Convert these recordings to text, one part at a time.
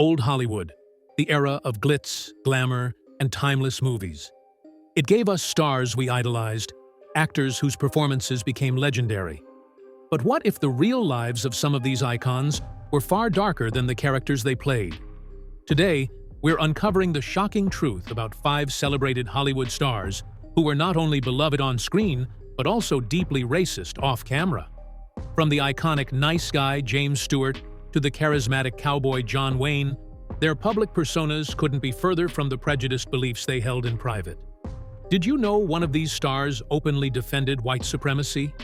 Old Hollywood, the era of glitz, glamour, and timeless movies. It gave us stars we idolized, actors whose performances became legendary. But what if the real lives of some of these icons were far darker than the characters they played? Today, we're uncovering the shocking truth about 5 celebrated Hollywood stars who were not only beloved on screen, but also deeply racist off-camera. From the iconic nice guy James Stewart to the charismatic cowboy John Wayne, their public personas couldn't be further from the prejudiced beliefs they held in private. Did you know one of these stars openly defended white supremacy?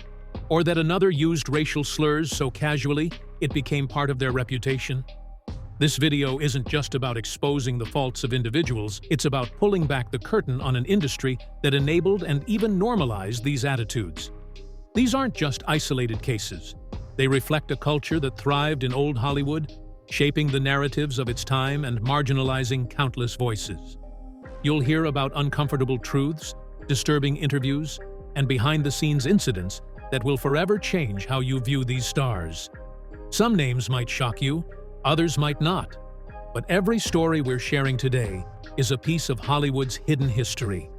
Or that another used racial slurs so casually it became part of their reputation? This video isn't just about exposing the faults of individuals, it's about pulling back the curtain on an industry that enabled and even normalized these attitudes. These aren't just isolated cases. They reflect a culture that thrived in old Hollywood, shaping the narratives of its time and marginalizing countless voices. You'll hear about uncomfortable truths, disturbing interviews, and behind-the-scenes incidents that will forever change how you view these stars. Some names might shock you, others might not, but every story we're sharing today is a piece of Hollywood's hidden history.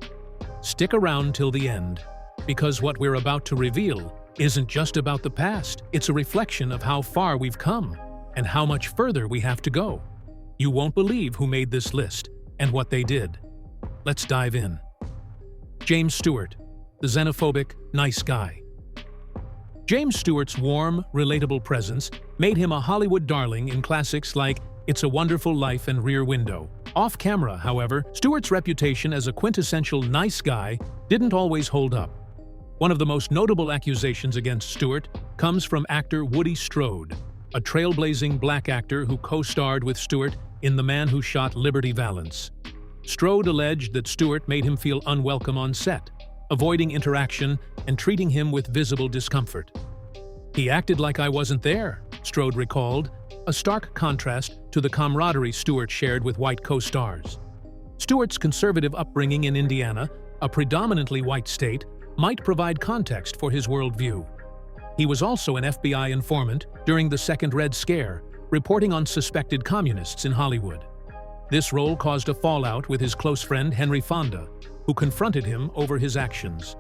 Stick around till the end, because what we're about to reveal isn't just about the past, it's a reflection of how far we've come and how much further we have to go. You won't believe who made this list and what they did. Let's dive in. James Stewart, the xenophobic, nice guy. James Stewart's warm, relatable presence made him a Hollywood darling in classics like It's a Wonderful Life and Rear Window. Off-camera, however, Stewart's reputation as a quintessential nice guy didn't always hold up. One of the most notable accusations against Stewart comes from actor Woody Strode, a trailblazing black actor who co-starred with Stewart in The Man Who Shot Liberty Valance. Strode alleged that Stewart made him feel unwelcome on set, avoiding interaction and treating him with visible discomfort. "He acted like I wasn't there," Strode recalled, a stark contrast to the camaraderie Stewart shared with white co-stars. Stewart's conservative upbringing in Indiana, a predominantly white state, might provide context for his worldview. He was also an FBI informant during the Second Red Scare, reporting on suspected communists in Hollywood. This role caused a fallout with his close friend Henry Fonda, who confronted him over his actions.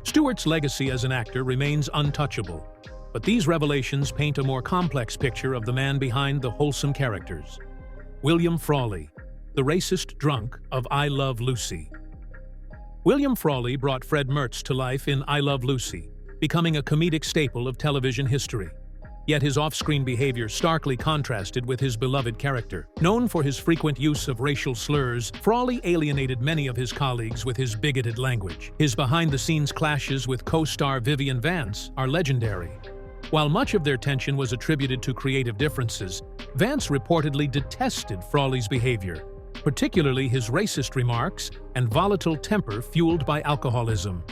Stewart's legacy as an actor remains untouchable, but these revelations paint a more complex picture of the man behind the wholesome characters. William Frawley, the racist drunk of I Love Lucy. William Frawley brought Fred Mertz to life in I Love Lucy, becoming a comedic staple of television history. Yet his off-screen behavior starkly contrasted with his beloved character. Known for his frequent use of racial slurs, Frawley alienated many of his colleagues with his bigoted language. His behind-the-scenes clashes with co-star Vivian Vance are legendary. While much of their tension was attributed to creative differences, Vance reportedly detested Frawley's behavior, particularly his racist remarks and volatile temper fueled by alcoholism.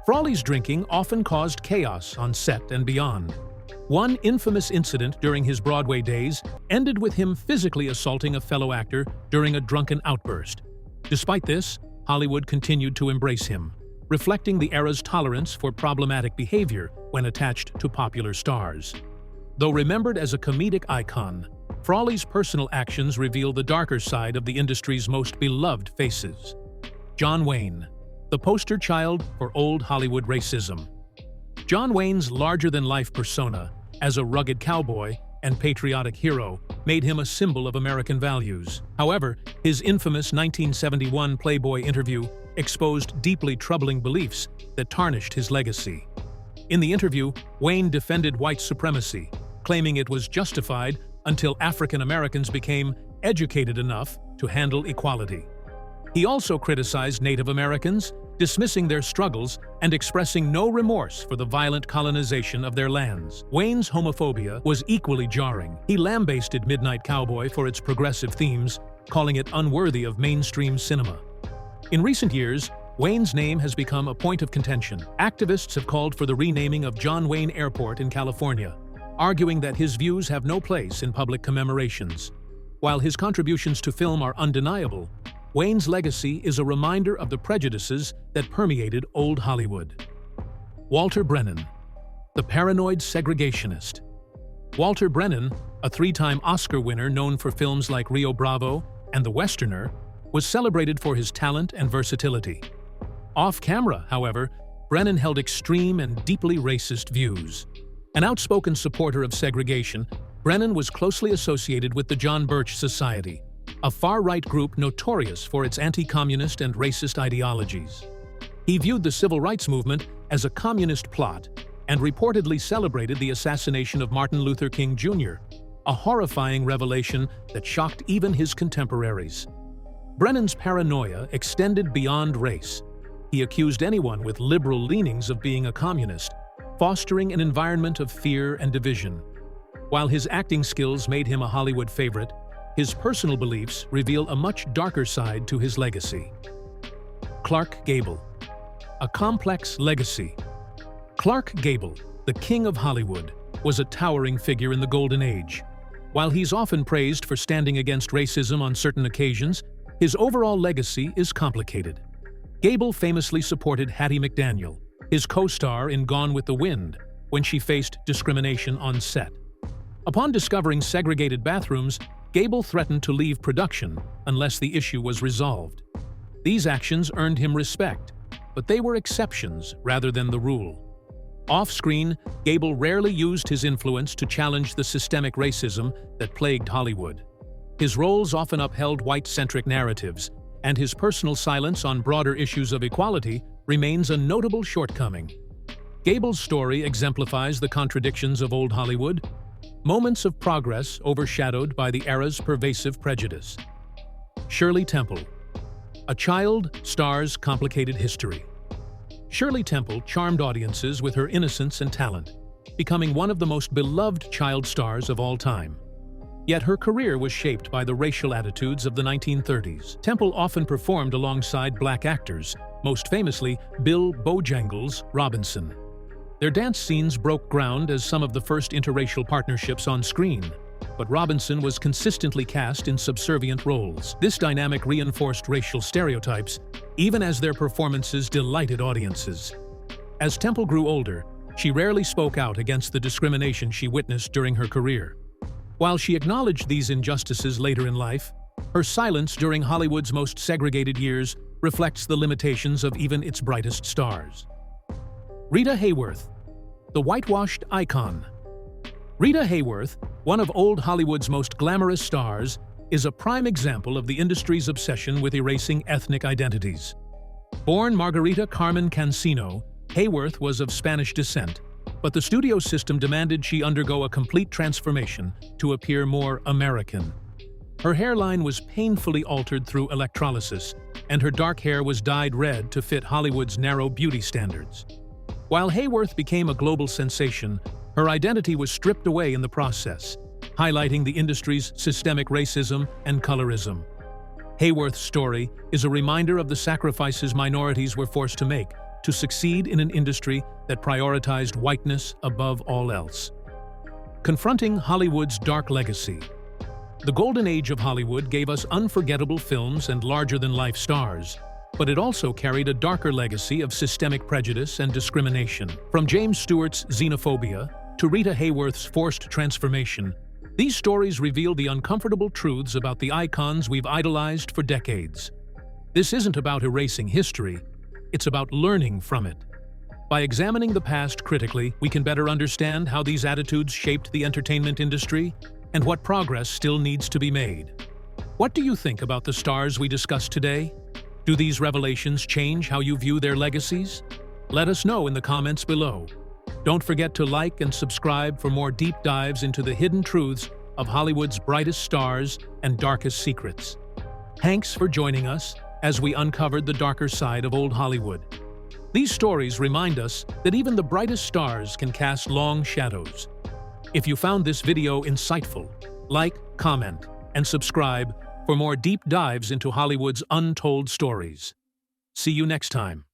Frawley's drinking often caused chaos on set and beyond. One infamous incident during his Broadway days ended with him physically assaulting a fellow actor during a drunken outburst. Despite this, Hollywood continued to embrace him, reflecting the era's tolerance for problematic behavior when attached to popular stars. Though remembered as a comedic icon, Frawley's personal actions reveal the darker side of the industry's most beloved faces. John Wayne, the poster child for old Hollywood racism. John Wayne's larger-than-life persona, as a rugged cowboy and patriotic hero, made him a symbol of American values. However, his infamous 1971 Playboy interview exposed deeply troubling beliefs that tarnished his legacy. In the interview, Wayne defended white supremacy, claiming it was justified until African Americans became educated enough to handle equality. He also criticized Native Americans, dismissing their struggles and expressing no remorse for the violent colonization of their lands. Wayne's homophobia was equally jarring. He lambasted Midnight Cowboy for its progressive themes, calling it unworthy of mainstream cinema. In recent years, Wayne's name has become a point of contention. Activists have called for the renaming of John Wayne Airport in California, arguing that his views have no place in public commemorations. While his contributions to film are undeniable, Wayne's legacy is a reminder of the prejudices that permeated old Hollywood. Walter Brennan, the paranoid segregationist. Walter Brennan, a three-time Oscar winner known for films like Rio Bravo and The Westerner, was celebrated for his talent and versatility. Off-camera, however, Brennan held extreme and deeply racist views. An outspoken supporter of segregation, Brennan was closely associated with the John Birch Society, a far-right group notorious for its anti-communist and racist ideologies. He viewed the civil rights movement as a communist plot and reportedly celebrated the assassination of Martin Luther King Jr., a horrifying revelation that shocked even his contemporaries. Brennan's paranoia extended beyond race. He accused anyone with liberal leanings of being a communist, fostering an environment of fear and division. While his acting skills made him a Hollywood favorite, his personal beliefs reveal a much darker side to his legacy. Clark Gable. A complex legacy. Clark Gable, the king of Hollywood, was a towering figure in the Golden Age. While he's often praised for standing against racism on certain occasions, his overall legacy is complicated. Gable famously supported Hattie McDaniel, his co-star in Gone with the Wind, when she faced discrimination on set. Upon discovering segregated bathrooms, Gable threatened to leave production unless the issue was resolved. These actions earned him respect, but they were exceptions rather than the rule. Off-screen, Gable rarely used his influence to challenge the systemic racism that plagued Hollywood. His roles often upheld white-centric narratives, and his personal silence on broader issues of equality remains a notable shortcoming. Gable's story exemplifies the contradictions of old Hollywood, moments of progress overshadowed by the era's pervasive prejudice. Shirley Temple. A child star's complicated history. Shirley Temple charmed audiences with her innocence and talent, becoming one of the most beloved child stars of all time. Yet her career was shaped by the racial attitudes of the 1930s. Temple often performed alongside black actors, most famously Bill "Bojangles" Robinson. Their dance scenes broke ground as some of the first interracial partnerships on screen, but Robinson was consistently cast in subservient roles. This dynamic reinforced racial stereotypes, even as their performances delighted audiences. As Temple grew older, she rarely spoke out against the discrimination she witnessed during her career. While she acknowledged these injustices later in life, her silence during Hollywood's most segregated years reflects the limitations of even its brightest stars. Rita Hayworth. The whitewashed icon. Rita Hayworth, one of old Hollywood's most glamorous stars, is a prime example of the industry's obsession with erasing ethnic identities. Born Margarita Carmen Cancino, Hayworth was of Spanish descent, but the studio system demanded she undergo a complete transformation to appear more American. Her hairline was painfully altered through electrolysis, and her dark hair was dyed red to fit Hollywood's narrow beauty standards. While Hayworth became a global sensation, her identity was stripped away in the process, highlighting the industry's systemic racism and colorism. Hayworth's story is a reminder of the sacrifices minorities were forced to make to succeed in an industry that prioritized whiteness above all else. Confronting Hollywood's dark legacy. The golden age of Hollywood gave us unforgettable films and larger-than-life stars, but it also carried a darker legacy of systemic prejudice and discrimination. From James Stewart's xenophobia to Rita Hayworth's forced transformation, these stories reveal the uncomfortable truths about the icons we've idolized for decades. This isn't about erasing history, it's about learning from it. By examining the past critically, we can better understand how these attitudes shaped the entertainment industry and what progress still needs to be made. What do you think about the stars we discussed today? Do these revelations change how you view their legacies? Let us know in the comments below. Don't forget to like and subscribe for more deep dives into the hidden truths of Hollywood's brightest stars and darkest secrets. Thanks for joining us as we uncovered the darker side of old Hollywood. These stories remind us that even the brightest stars can cast long shadows. If you found this video insightful, like, comment, and subscribe for more deep dives into Hollywood's untold stories. See you next time.